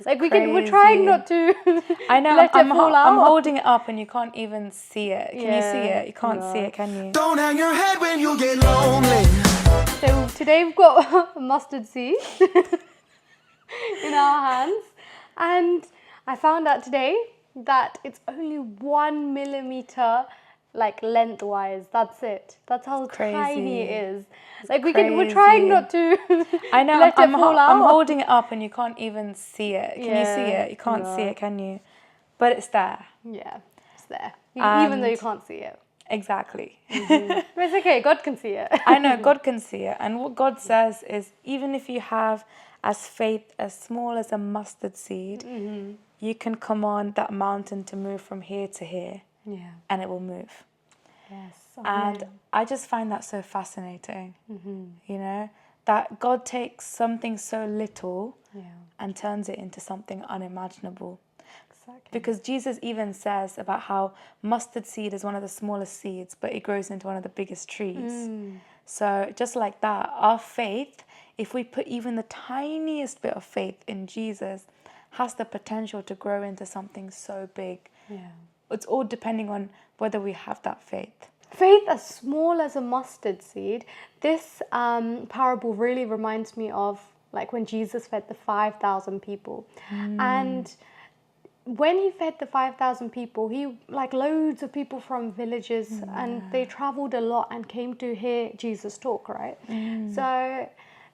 Like we're trying not to I know, let it fall out. I'm holding it up and you can't even see it. Can you see it? You can't see it, can you? Don't hang your head when you get lonely. So today we've got mustard seeds in our hands, and I found out today that it's only 1 millimeter like lengthwise. That's it. That's how tiny it is. Like we're trying not to I know, let it fall out. I'm holding it up and you can't even see it. Can you see it? You can't see it, can you? But it's there. Yeah, it's there. Even though you can't see it. Exactly. But it's okay, God can see it. I know, God can see it. And what God says is, even if you have as faith as small as a mustard seed, you can command that mountain to move from here to here. Yeah. And it will move. Yes. And I just find that so fascinating, you know, that God takes something so little and turns it into something unimaginable. Exactly. Because Jesus even says about how mustard seed is one of the smallest seeds, but it grows into one of the biggest trees. So just like that, our faith, if we put even the tiniest bit of faith in Jesus, has the potential to grow into something so big. Yeah. It's all depending on whether we have that faith. Faith as small as a mustard seed. This parable really reminds me of like when Jesus fed the 5,000 people. And when he fed the 5,000 people, he like loads of people from villages and they traveled a lot and came to hear Jesus talk, right? So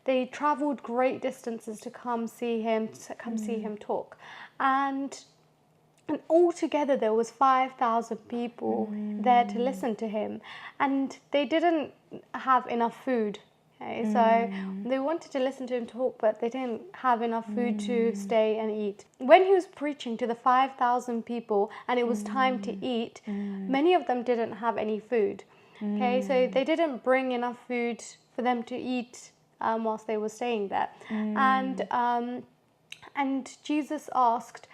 they traveled great distances to come see him, talk. And altogether there was 5,000 people there to listen to him, and they didn't have enough food. Okay? So they wanted to listen to him talk, but they didn't have enough food to stay and eat. When he was preaching to the 5,000 people and it was time to eat, many of them didn't have any food. Okay, so they didn't bring enough food for them to eat whilst they were staying there. And Jesus asked,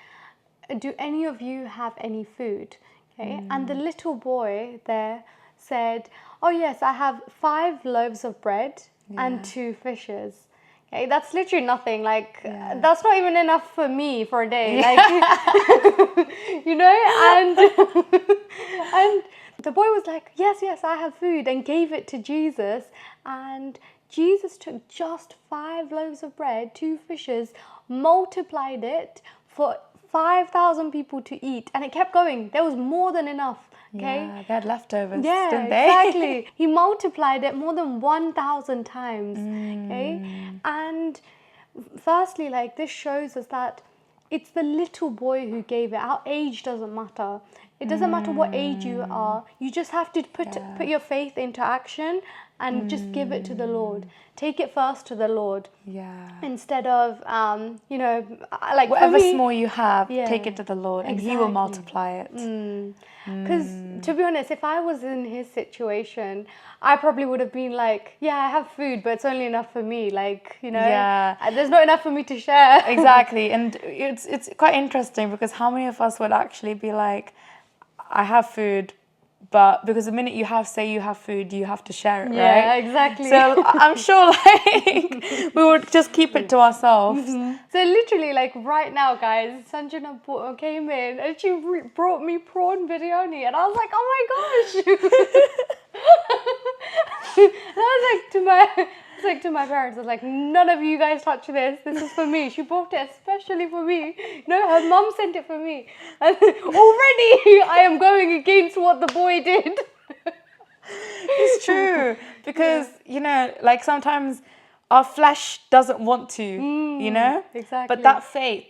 do any of you have any food? Okay, and the little boy there said, oh yes, I have 5 loaves of bread and 2 fishes. Okay, that's literally nothing. Like that's not even enough for me for a day. Like you know, and the boy was like, yes, I have food, and gave it to Jesus. And Jesus took just 5 loaves of bread, 2 fishes, multiplied it for 5,000 people to eat, and it kept going. There was more than enough. Okay, Yeah, they had leftovers, didn't they? Exactly. He multiplied it more than 1,000 times. Okay, and firstly, like this shows us that it's the little boy who gave it. Our age doesn't matter. It doesn't matter what age you are. You just have to put your faith into action and just give it to the Lord. Take it first to the Lord. Yeah. Instead of, you know, like whatever for me, small you have, take it to the Lord, and He will Exactly. multiply it. Because to be honest, if I was in his situation, I probably would have been like, yeah, I have food, but it's only enough for me. Like, you know, there's not enough for me to share. Exactly. And it's quite interesting, because how many of us would actually be like, I have food, but because the minute you say you have food, you have to share it, right? Yeah, exactly. So I'm sure like we would just keep it to ourselves. So literally, like right now, guys, Sanjana came in and she brought me prawn biryani, and I was like, oh my gosh. And I was like to my parents, I was like, none of you guys touch this. This is for me. She bought it especially for me. No, her mum sent it for me. And already I am going against what the boy did. It's true, because you know, like sometimes our flesh doesn't want to, you know. Exactly. But that faith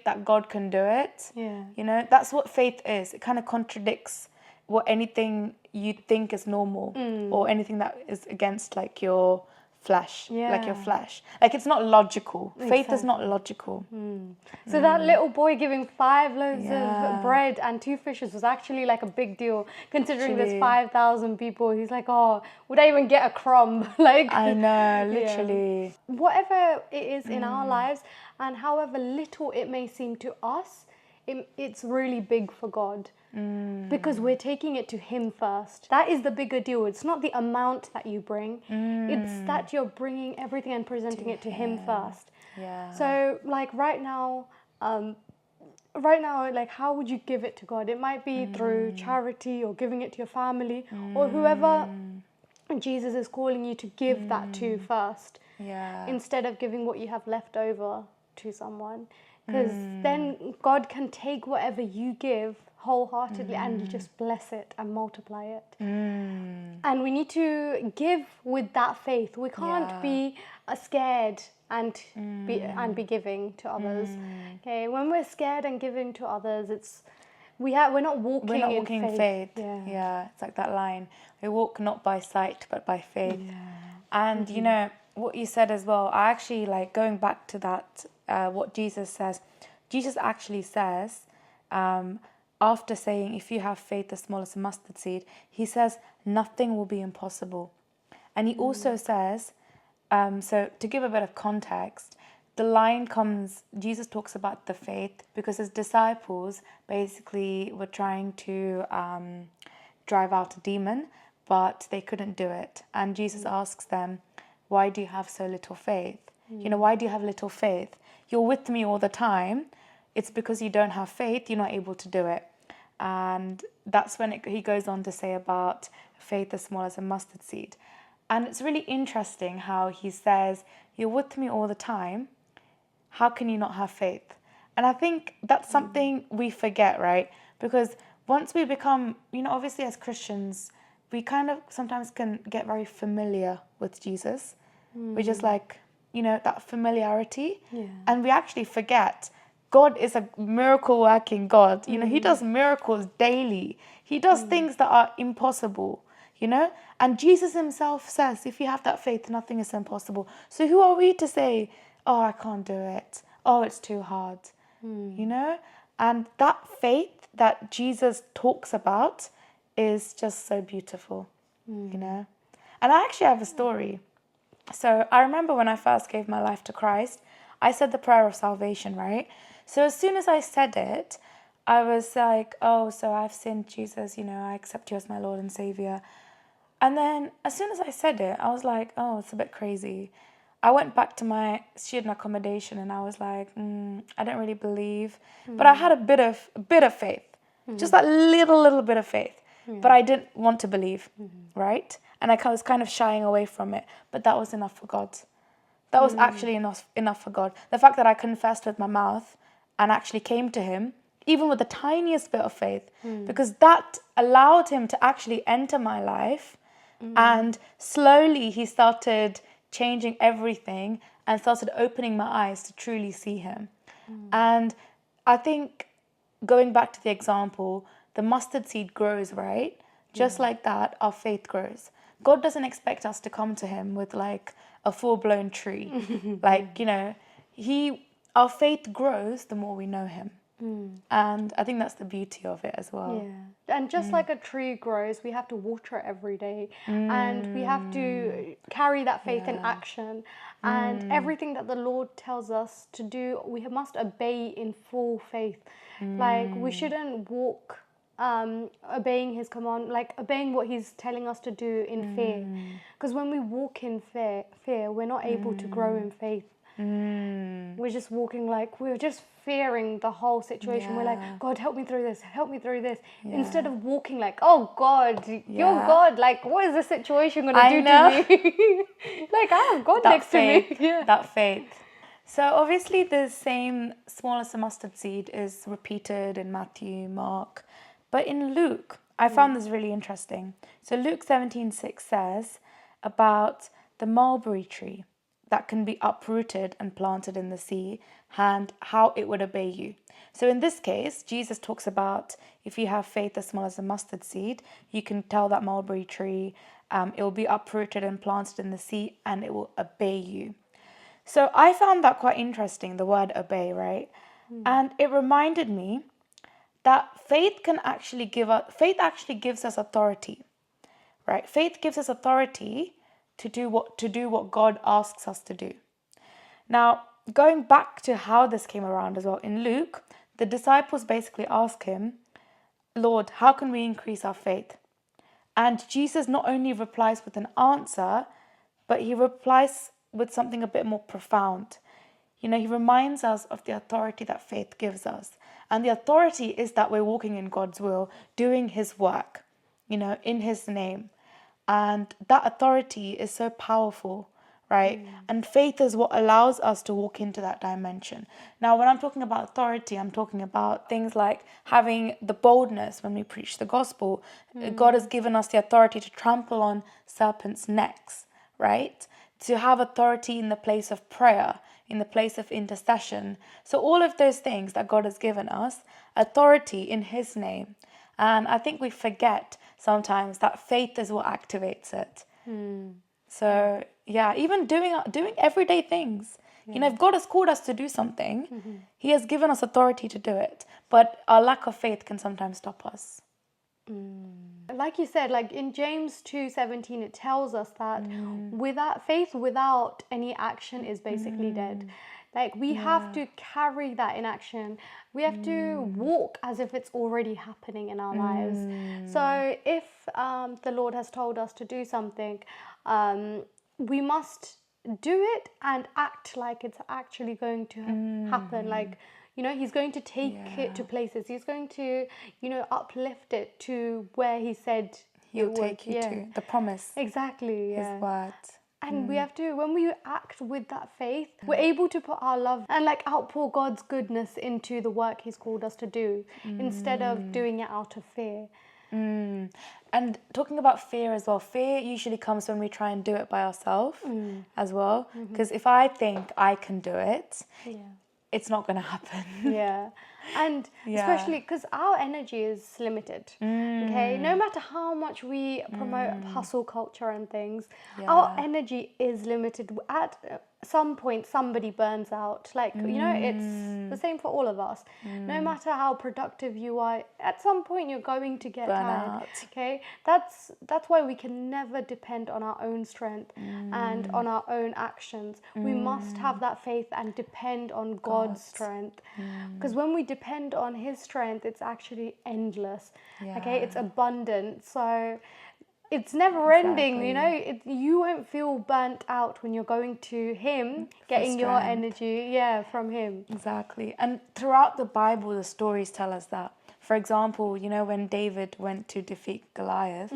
that God can do it. Yeah. You know, that's what faith is. It kind of contradicts what anything you think is normal, or anything that is against like your flesh, like your flesh. Like it's not logical. Faith is not logical. So that little boy giving 5 loaves of bread and 2 fishes was actually like a big deal, considering there's 5,000 people. He's like, oh, would I even get a crumb? Like, I know, literally. whatever it is in our lives, and however little it may seem to us, it's really big for God. Because we're taking it to Him first. That is the bigger deal. It's not the amount that you bring. It's that you're bringing everything and presenting it to Him first. Yeah. So like right now, right now, like, how would you give it to God? It might be through charity or giving it to your family or whoever Jesus is calling you to give that to first, Yeah. instead of giving what you have left over to someone. Because then God can take whatever you give wholeheartedly and you just bless it and multiply it. And we need to give with that faith. We can't Yeah. be scared and be giving to others. Okay, when we're scared and giving to others, we're not walking We're not in walking in faith. faith. Yeah. It's like that line. We walk not by sight, but by faith. And you know, what you said as well, I actually like going back to that, what Jesus says. Jesus actually says, after saying, if you have faith as small as a mustard seed, he says, nothing will be impossible. And he also says, so to give a bit of context, the line comes, Jesus talks about the faith because his disciples basically were trying to drive out a demon, but they couldn't do it. And Jesus asks them, why do you have so little faith? You know, why do you have little faith? You're with me all the time. It's because you don't have faith, you're not able to do it. And that's when he goes on to say about faith as small as a mustard seed. And it's really interesting how he says, you're with me all the time. How can you not have faith? And I think that's something we forget, right? Because once we become, you know, obviously as Christians, we kind of sometimes can get very familiar with Jesus. We're just like, you know, that familiarity. And we actually forget God is a miracle working God. You know, he does miracles daily. He does things that are impossible, you know? And Jesus himself says, if you have that faith, nothing is impossible. So who are we to say, oh, I can't do it. Oh, it's too hard, you know? And that faith that Jesus talks about is just so beautiful, you know? And I actually have a story. So I remember when I first gave my life to Christ, I said the prayer of salvation, right? So as soon as I said it, I was like, oh, so I've sinned, Jesus, you know, I accept you as my Lord and Savior. And then as soon as I said it, I was like, oh, it's a bit crazy. I went back to my student accommodation and I was like, I don't really believe. But I had a bit of faith, just that little bit of faith. But I didn't want to believe, right? And I was kind of shying away from it. But that was enough for God. That was actually enough for God. The fact that I confessed with my mouth and actually came to him, even with the tiniest bit of faith, because that allowed him to actually enter my life. And slowly he started changing everything and started opening my eyes to truly see him. And I think going back to the example, the mustard seed grows, right? Just like that, our faith grows. God doesn't expect us to come to him with like a full-blown tree. Like, you know, our faith grows the more we know him. And I think that's the beauty of it as well. Yeah. And just like a tree grows, we have to water it every day. And we have to carry that faith in action. And everything that the Lord tells us to do, we must obey in full faith. Like, we shouldn't walk obeying his command, like obeying what he's telling us to do in fear. Because when we walk in fear, we're not able to grow in faith. We're just walking like we're just fearing the whole situation. We're like, God, help me through this, help me through this. Instead of walking like, oh God, you're God, like what is this situation gonna do to me? Like I have God next to me. That faith. So obviously the same small as a mustard seed is repeated in Matthew, Mark, but in Luke, I found this really interesting. So Luke 17:6 says about the mulberry tree that can be uprooted and planted in the sea, and how it would obey you. So in this case, Jesus talks about if you have faith as small as a mustard seed, you can tell that mulberry tree, it will be uprooted and planted in the sea, and it will obey you. So I found that quite interesting, the word obey, right? And it reminded me that faith actually gives us authority, right? Faith gives us authority to do what God asks us to do. Now, going back to how this came around as well, in Luke, the disciples basically ask him, Lord, how can we increase our faith? And Jesus not only replies with an answer, but he replies with something a bit more profound. You know, he reminds us of the authority that faith gives us. And the authority is that we're walking in God's will, doing his work, you know, in his name. And that authority is so powerful, right? And faith is what allows us to walk into that dimension. Now, when I'm talking about authority, I'm talking about things like having the boldness when we preach the gospel. God has given us the authority to trample on serpents' necks, right? To have authority in the place of prayer, in the place of intercession. So all of those things that God has given us, authority in his name. And I think we forget sometimes that faith is what activates it. So yeah, even doing everyday things. You know, if God has called us to do something, he has given us authority to do it. But our lack of faith can sometimes stop us. Like you said, like in James 2:17, it tells us that without faith, without any action is basically dead. Like we have to carry that in action. We have to walk as if it's already happening in our lives. So if the Lord has told us to do something, we must do it and act like it's actually going to happen. Like, you know, he's going to take it to places. He's going to, you know, uplift it to where he said He'll take you to the promise. Exactly. His word. And we have to, when we act with that faith, we're able to put our love and like outpour God's goodness into the work he's called us to do instead of doing it out of fear. And talking about fear as well, fear usually comes when we try and do it by ourselves as well. Because if I think I can do it, it's not going to happen. And especially because our energy is limited. Okay, no matter how much we promote hustle culture and things, our energy is limited. At some point, somebody burns out. Like, you know, it's the same for all of us. No matter how productive you are, at some point you're going to get tired. Okay, that's why we can never depend on our own strength and on our own actions. We must have that faith and depend on God's strength. Because when we depend on his strength, it's actually endless. Okay, it's abundant. So it's never ending, you know. You won't feel burnt out when you're going to him, getting your energy from him. Exactly. And throughout the Bible, the stories tell us that. For example, you know, when David went to defeat Goliath,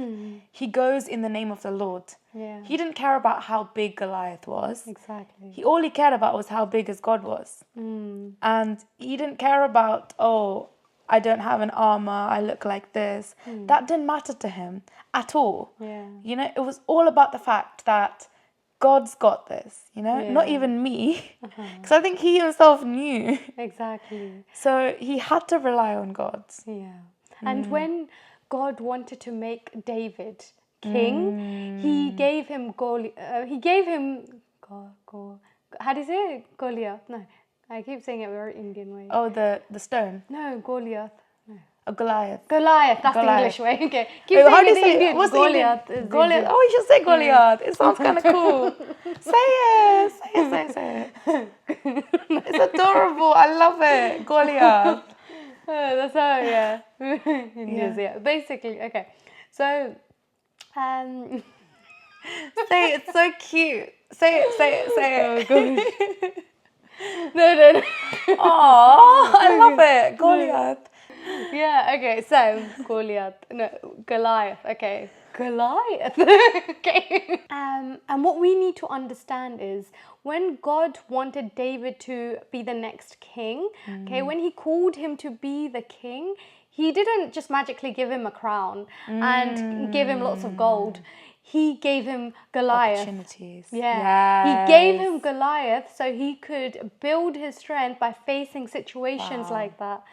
he goes in the name of the Lord. He didn't care about how big Goliath was. Exactly. All he cared about was how big his God was. And he didn't care about, oh, I don't have an armor, I look like this. That didn't matter to him at all. You know, it was all about the fact that God's got this, you know, not even me. Because I think he himself knew. Exactly. So he had to rely on God. And when God wanted to make David king, he gave him how do you say it? Goliath? No, I keep saying it very Indian way. Oh, the stone? No, Goliath. A Goliath. Goliath, that's the English way. Okay. Keep Wait, saying how do you it say Indian. What's Goliath. the Indian? Goliath. Oh, you should say Goliath. It sounds kind of cool. Say it. It's adorable. I love it. Goliath. That's how, India. Basically, okay. So, say it. It's so cute. Say it. Oh, gosh. No. Oh, I love it. Goliath. Yeah, okay, so Goliath, okay. Goliath. Okay. And what we need to understand is when God wanted David to be the next king, okay, when he called him to be the king, he didn't just magically give him a crown and give him lots of gold. He gave him Goliath. Opportunities. He gave him Goliath so he could build his strength by facing situations like that.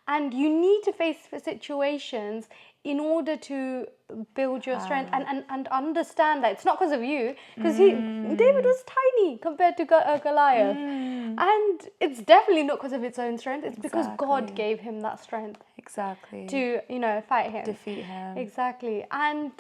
And you need to face situations in order to build your strength and understand that it's not because of you, because David was tiny compared to Goliath. And it's definitely not because of its own strength, it's because God gave him that strength. To, you know, fight him. Defeat him. Exactly. And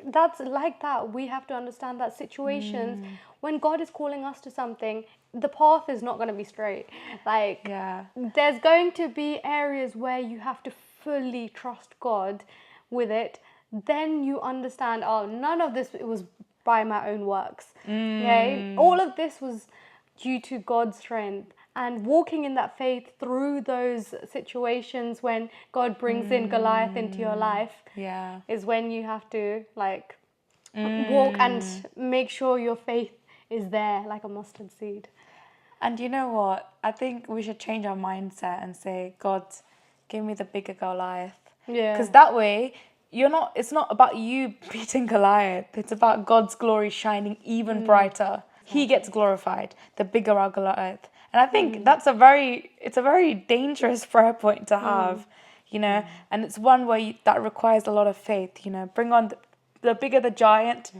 that's like that. We have to understand that situations, when God is calling us to something, the path is not going to be straight. Like, there's going to be areas where you have to fully trust God with it. Then you understand, oh, none of this it was by my own works. Okay? All of this was due to God's strength. And walking in that faith through those situations when God brings in Goliath into your life Yeah. is when you have to like walk and make sure your faith is there like a mustard seed. And you know what? I think we should change our mindset and say, God, give me the bigger Goliath. Yeah. Because that way, it's not about you beating Goliath. It's about God's glory shining even brighter. He gets glorified, the bigger our Goliath. And I think it's a very dangerous prayer point to have, and it's one where that requires a lot of faith, bring on the bigger the giant.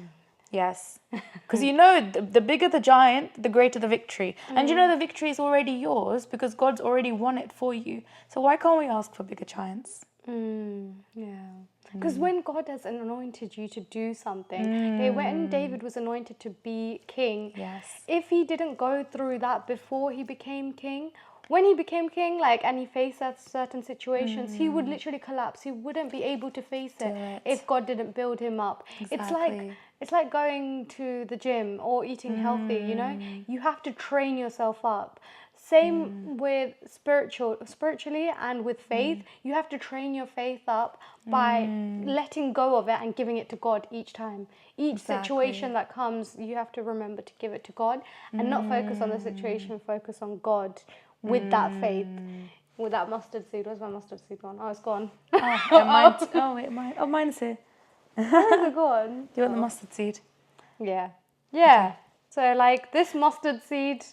Yes. Because the bigger the giant, the greater the victory. And the victory is already yours because God's already won it for you. So why can't we ask for bigger giants? Yeah. Because when God has anointed you to do something, when David was anointed to be king, Yes. if he didn't go through that before he became king, when he became king, and he faced certain situations, he would literally collapse. He wouldn't be able to face it if God didn't build him up. Exactly. It's like going to the gym or eating healthy, You have to train yourself up. Same with spiritually and with faith. You have to train your faith up by letting go of it and giving it to God each time. Each situation that comes, you have to remember to give it to God and not focus on the situation, focus on God with that faith. With that mustard seed. Where's my mustard seed gone? Oh, it's gone. Mine's here. Where's it gone? Do you want the mustard seed? Yeah. Yeah. So this mustard seed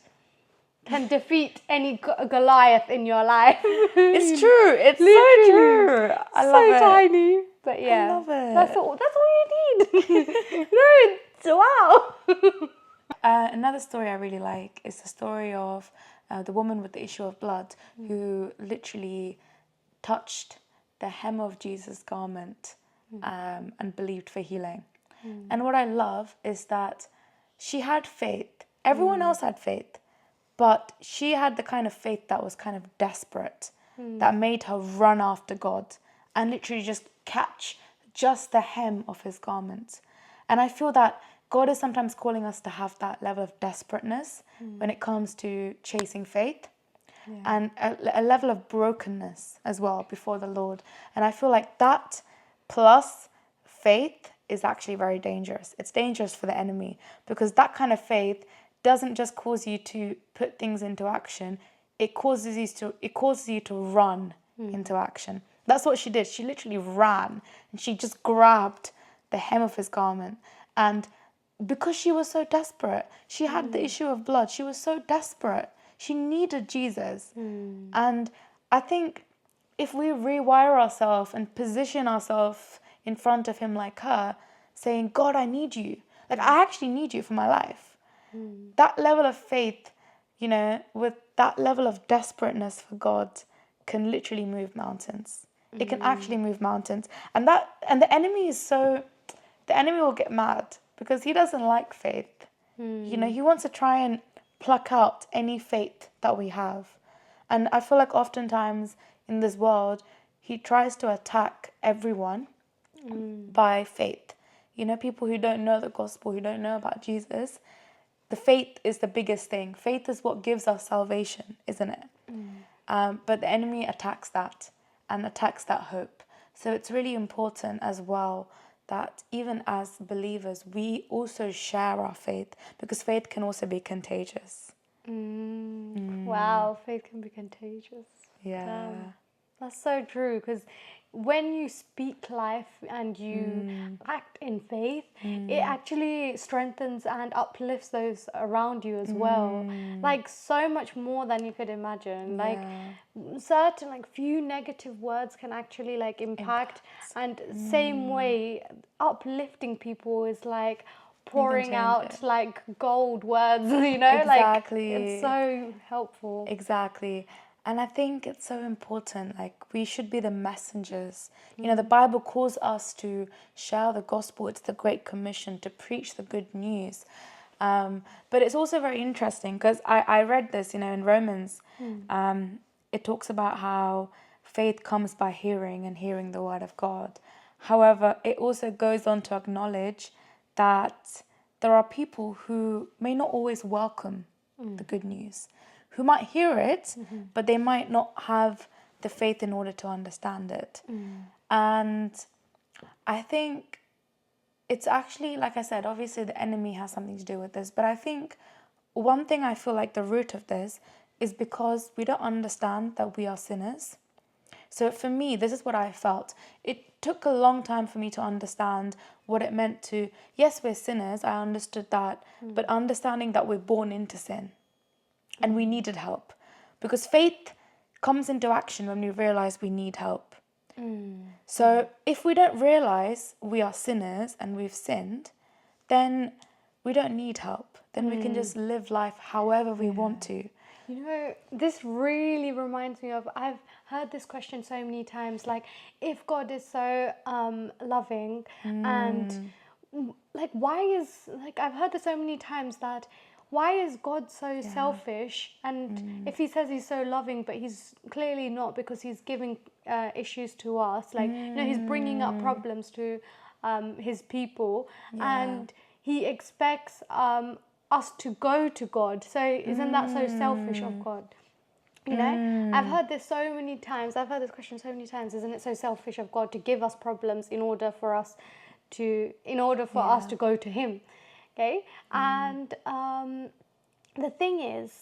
can defeat any Goliath in your life. It's true. It's Literally. so true. I love it. So tiny. But yeah. I love it. That's all you need. Wow. Another story I really like is the story of the woman with the issue of blood who literally touched the hem of Jesus' garment and believed for healing. And what I love is that she had faith. Everyone else had faith, but she had the kind of faith that was kind of desperate, that made her run after God and literally just catch just the hem of his garment. And I feel that God is sometimes calling us to have that level of desperateness when it comes to chasing faith and a level of brokenness as well before the Lord. And I feel like that plus faith is actually very dangerous. It's dangerous for the enemy because that kind of faith doesn't just cause you to put things into action. It causes you to run into action. That's what she did. She literally ran and she just grabbed the hem of his garment. And because she was so desperate, she had the issue of blood. She was so desperate. She needed Jesus. And I think if we rewire ourselves and position ourselves in front of him like her, saying, God, I need you. I actually need you for my life. That level of faith, with that level of desperateness for God can literally move mountains. It can actually move mountains. And the enemy will get mad because he doesn't like faith. He wants to try and pluck out any faith that we have. And I feel like oftentimes in this world, he tries to attack everyone by faith. People who don't know the gospel, who don't know about Jesus, the faith is the biggest thing. Faith is what gives us salvation, isn't it? But the enemy attacks that and attacks that hope. So it's really important as well that even as believers, we also share our faith because faith can also be contagious. Wow, faith can be contagious. Yeah. Damn. That's so true because when you speak life and you act in faith, it actually strengthens and uplifts those around you as well. So much more than you could imagine. Certain few negative words can actually impact. And same way, uplifting people is pouring out gold words, Exactly. It's so helpful. Exactly. And I think it's so important, we should be the messengers. The Bible calls us to share the gospel. It's the Great Commission to preach the good news. But it's also very interesting because I read this, in Romans. It talks about how faith comes by hearing and hearing the word of God. However, it also goes on to acknowledge that there are people who may not always welcome the good news, who might hear it, but they might not have the faith in order to understand it. And I think it's actually, like I said, obviously the enemy has something to do with this, but I think one thing I feel like the root of this is because we don't understand that we are sinners. So for me, this is what I felt. It took a long time for me to understand what it meant to, yes, we're sinners, I understood that, but understanding that we're born into sin and we needed help. Because faith comes into action when we realize we need help. So if we don't realize we are sinners and we've sinned, then we don't need help. Then we can just live life however we want to. You know, this really reminds me of, I've heard this question so many times, like, if God is so loving and like, why is, like, I've heard this so many times that, why is God so selfish? And if he says he's so loving, but he's clearly not, because he's giving issues to us, like, you know, he's bringing up problems to his people, and he expects us to go to God. So isn't that so selfish of God? You know, I've heard this so many times. I've heard this question so many times. Isn't it so selfish of God to give us problems in order for us to go to him? Okay, and the thing is,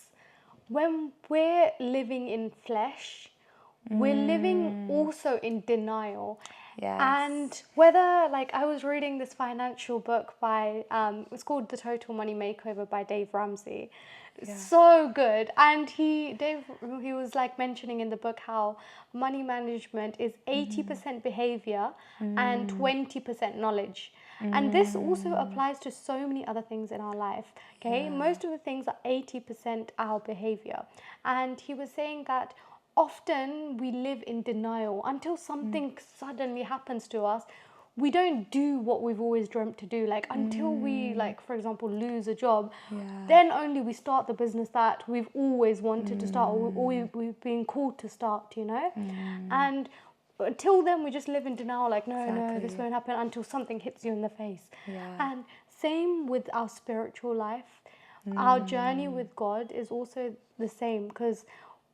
when we're living in flesh, we're living also in denial. Yes. And whether, like, I was reading this financial book by, it's called The Total Money Makeover by Dave Ramsey. So good. And he was like mentioning in the book how money management is 80% behavior and 20% knowledge. And this also applies to so many other things in our life. Okay, most of the things are 80% our behavior. And he was saying that often we live in denial until something suddenly happens to us. We don't do what we've always dreamt to do. Like, until we, like, for example, lose a job, then only we start the business that we've always wanted to start, or we've been called to start, you know? And until then, we just live in denial, like, no, this won't happen, until something hits you in the face. And same with our spiritual life. Our journey with God is also the same, because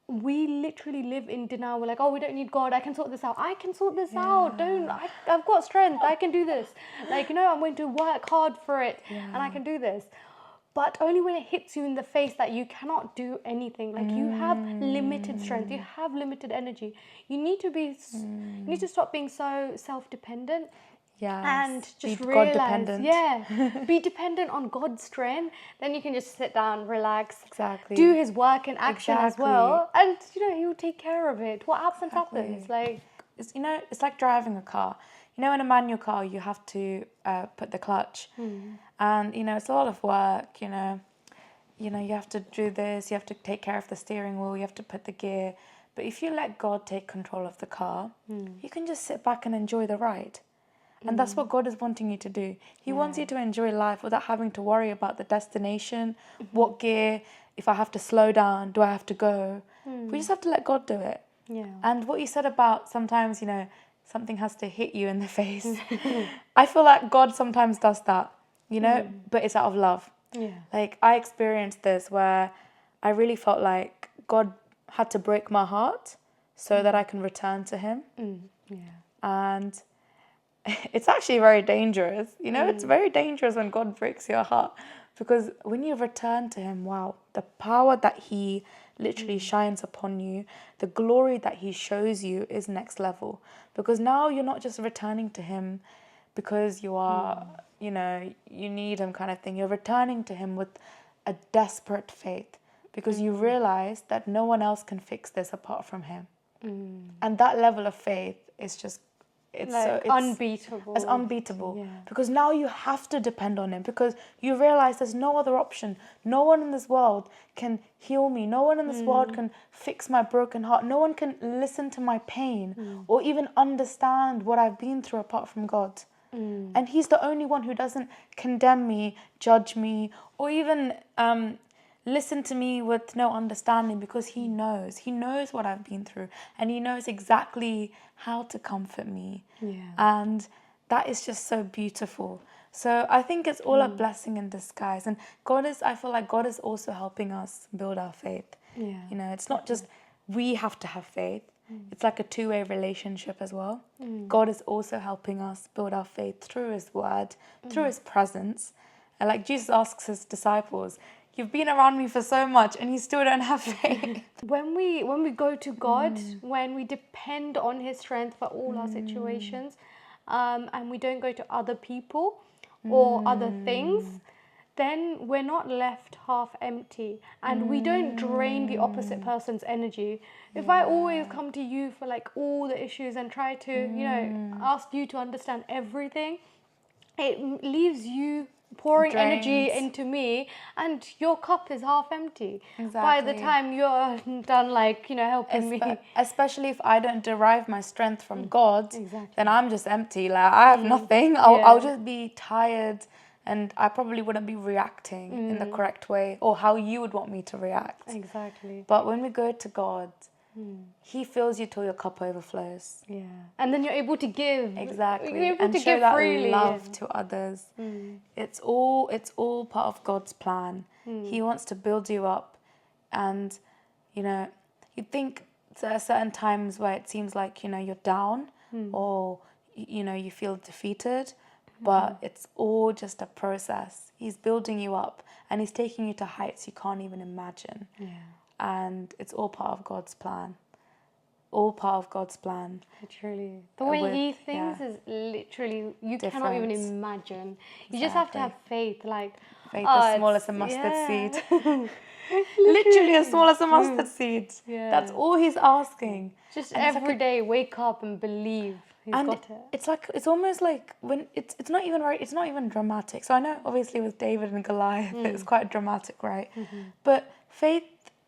we literally live in denial. We're like, oh, we don't need God. I can sort this out. I can sort this out. I've got strength. I can do this. Like, you know, I'm going to work hard for it and I can do this. But only when it hits you in the face that you cannot do anything. Like, you have limited strength. You have limited energy. You need to stop being so self-dependent. And just realize, be dependent on God's strength. Then you can just sit down, relax, do his work in action as well, and you know, he will take care of it. What happens. Like, it's, you know, it's like driving a car. You know, in a manual car, you have to put the clutch, and you know, it's a lot of work. You know, you have to do this. You have to take care of the steering wheel. You have to put the gear. But if you let God take control of the car, you can just sit back and enjoy the ride. And that's what God is wanting you to do. He wants you to enjoy life without having to worry about the destination, what gear, if I have to slow down, do I have to go? We just have to let God do it. And what you said about sometimes, you know, something has to hit you in the face. I feel like God sometimes does that, you know, but it's out of love. Like, I experienced this where I really felt like God had to break my heart so that I can return to him. And it's actually very dangerous. You know, it's very dangerous when God breaks your heart, because when you return to him, wow, the power that he literally shines upon you, the glory that he shows you is next level. Because now you're not just returning to him because you are, you know, you need him kind of thing. You're returning to him with a desperate faith, because you realize that no one else can fix this apart from him. And that level of faith is just, it's unbeatable. It's unbeatable. Because now you have to depend on him, because you realize there's no other option. No one in this world can heal me. No one in this world can fix my broken heart. No one can listen to my pain or even understand what I've been through apart from God. And he's the only one who doesn't condemn me, judge me, or even listen to me with no understanding, because he knows what I've been through, and he knows exactly how to comfort me. And that is just so beautiful. So I think it's all a blessing in disguise. And I feel like God is also helping us build our faith. Yeah. You know, it's not just we have to have faith. It's like a two-way relationship as well. God is also helping us build our faith through his word, through his presence. And like Jesus asks his disciples, you've been around me for so much and you still don't have faith. When we go to God, when we depend on his strength for all our situations, and we don't go to other people or other things, then we're not left half empty, and we don't drain the opposite person's energy. If I always come to you for like all the issues and try to, ask you to understand everything, it leaves you pouring energy Drains. into me, and your cup is half empty by the Exactly. time you're done, like, helping me. Especially if I don't derive my strength from God, Exactly. then I'm just empty. Like I have nothing. I'll just be tired, and I probably wouldn't be reacting in the correct way or how you would want me to react. Exactly. But when we go to God, he fills you till your cup overflows. Yeah. And then you're able to give. Exactly. You're able And to show give that freely. love to others. It's all part of God's plan. He wants to build you up, and you think there are certain times where it seems like you're down or you feel defeated, but it's all just a process. He's building you up and he's taking you to heights you can't even imagine. Yeah. And it's all part of God's plan. All part of God's plan. Truly. The way he thinks is literally, you cannot even Different. imagine. You just have to have faith. Like, Faith as small as a mustard seed. Literally as small as a mustard seed. Yeah. That's all he's asking. Just And it's every day wake up and believe he's got it. It's almost like when it's not even dramatic. So I know obviously with David and Goliath it's quite dramatic, right? But faith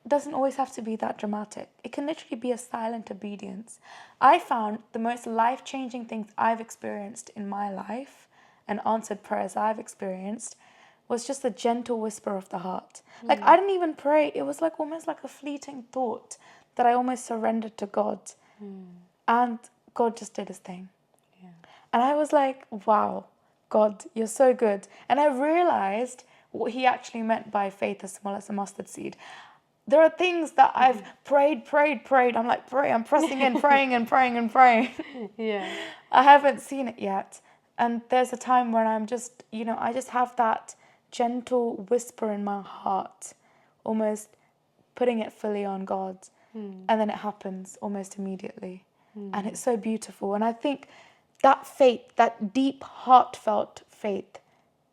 doesn't always have to be that dramatic. It can literally be a silent obedience. I found the most life-changing things I've experienced in my life and answered prayers I've experienced was just a gentle whisper of the heart. Like I didn't even pray. It was like almost like a fleeting thought that I almost surrendered to God. And God just did his thing. Yeah. And I was like, wow, God, you're so good. And I realized what he actually meant by faith as small as a mustard seed. There are things that I've prayed. I'm like, I'm pressing in, praying and praying and praying. Yeah. I haven't seen it yet. And there's a time when I'm just, I just have that gentle whisper in my heart, almost putting it fully on God. And then it happens almost immediately. And it's so beautiful. And I think that faith, that deep, heartfelt faith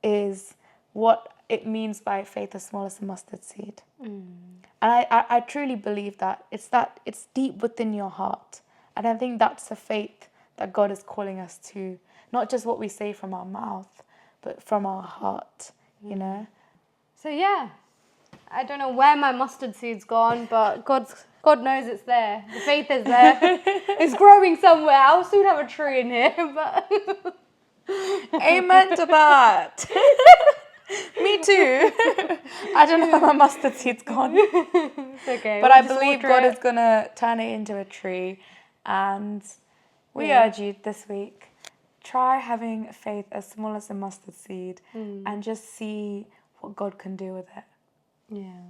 is what it means by faith as small as a mustard seed. And I truly believe that it's deep within your heart. And I think that's the faith that God is calling us to. Not just what we say from our mouth, but from our heart, So yeah, I don't know where my mustard seed's gone, but God knows it's there. The faith is there. It's growing somewhere. I'll soon have a tree in here, but... Amen to that. Me too. I don't know where my mustard seed's gone. It's okay. But we'll I just believe water God it. is going to turn it into a tree. And we urge you this week, try having faith as small as a mustard seed and just see what God can do with it. Yeah.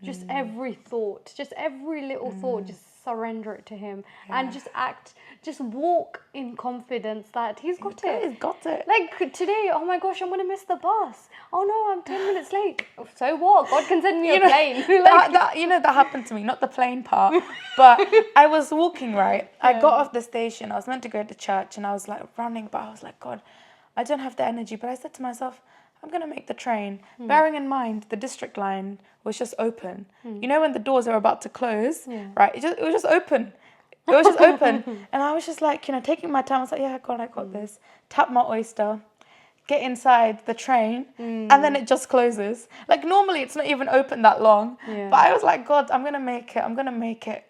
Just every thought, just every little thought, just surrender it to him and just walk in confidence that he's got it. He's got it. Like today, oh my gosh, I'm going to miss the bus. Oh no, I'm 10 minutes late. So what? God can send me a plane. That happened to me, not the plane part. But I was walking, right? I got off the station. I was meant to go to church and I was like running, but I was like, God, I don't have the energy. But I said to myself, I'm going to make the train. Bearing in mind, the district line was just open. You know when the doors are about to close, right? It was just open. It was just open. And I was just like, taking my time. I was like, yeah, God, I got this. Tap my oyster. Get inside the train. And then it just closes. Like normally it's not even open that long. Yeah. But I was like, God, I'm going to make it. I'm going to make it.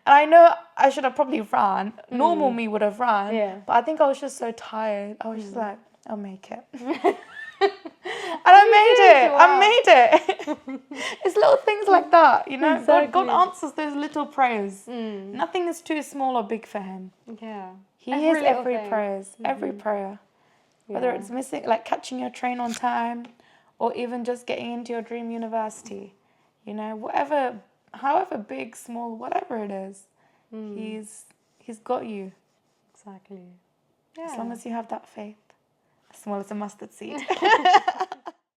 And I know I should have probably ran. Normal me would have ran. Yeah. But I think I was just so tired. I was just like, I'll make it. And I made it. It's little things like that, Exactly. God answers those little prayers. Nothing is too small or big for him. Yeah. He hears little every thing. prayers, every prayer. Whether Yeah. it's missing, like catching your train on time, or even just getting into your dream university. You know, whatever, however big, small, whatever it is, he's got you. Exactly. As Yeah. long as you have that faith, as small as a mustard seed.